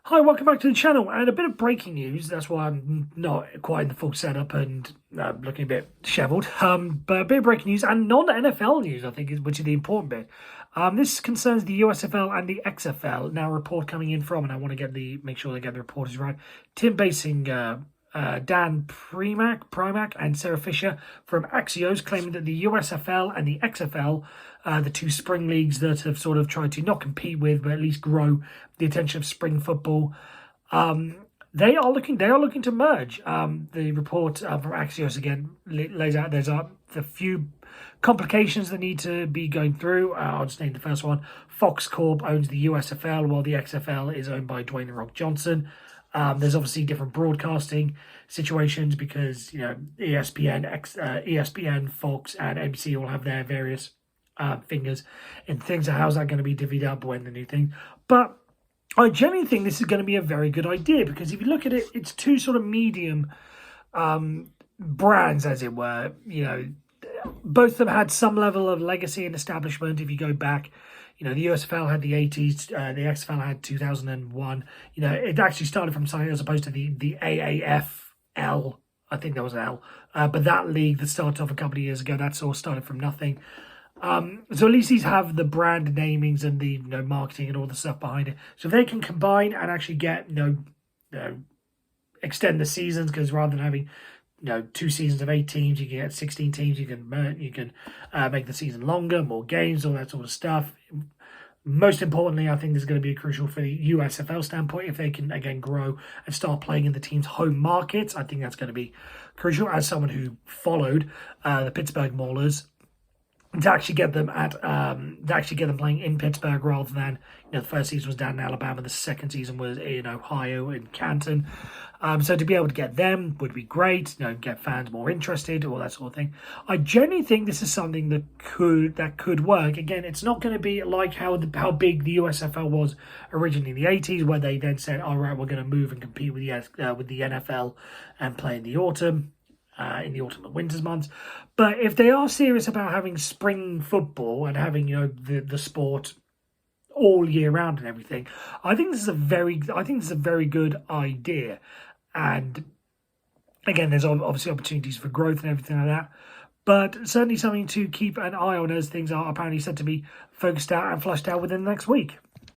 Hi, welcome back to the channel, and a bit of breaking news. That's why I'm not quite in the full setup and looking a bit dishevelled. But a bit of breaking news and non-NFL news, I think, which is the important bit. This concerns the USFL and the XFL. Now, a report coming in from, and I want to make sure they get the reporters right. Tim Basing, Dan Primack, and Sarah Fisher from Axios claiming that the USFL and the XFL, the two spring leagues that have sort of tried to not compete with, but at least grow the attention of spring football, they are looking to merge. The report from Axios again lays out there's a few complications that need to be going through. I'll just name the first one. Fox Corp owns the USFL, while the XFL is owned by Dwayne "The Rock" Johnson. There's obviously different broadcasting situations because ESPN, Fox, and NBC all have their various fingers in things. So how's that going to be divvied up when the new thing? But I genuinely think this is going to be a very good idea because if you look at it, it's two sort of medium brands, as it were. Both of them had some level of legacy and establishment. If you go back, the USFL had the 80s, the XFL had 2001. It actually started from something as opposed to the AAFL. I think there was an L. But that league that started off a couple of years ago, that's all started from nothing. So at least these have the brand namings and the marketing and all the stuff behind it. So if they can combine and actually get extend the seasons, because rather than having 2 seasons of 8 teams, you can get 16 teams. You can make the season longer, more games, all that sort of stuff. Most importantly, I think this is going to be crucial for the USFL standpoint. If they can again grow and start playing in the team's home markets, I think that's going to be crucial. As someone who followed the Pittsburgh Maulers, to actually get them playing in Pittsburgh rather than the first season was down in Alabama, the second season was in Ohio in Canton. So to be able to get them would be great. Get fans more interested, all that sort of thing. I genuinely think this is something that could work. Again, it's not going to be like how big the USFL was originally in the 80s, where they then said, "All right, we're going to move and compete with the NFL and play in the autumn." In the autumn and winter's months. But if they are serious about having spring football and having the sport all year round and everything, I think this is a very good idea. And again, there's obviously opportunities for growth and everything like that, but certainly something to keep an eye on as things are apparently set to be focused out and flushed out within the next week.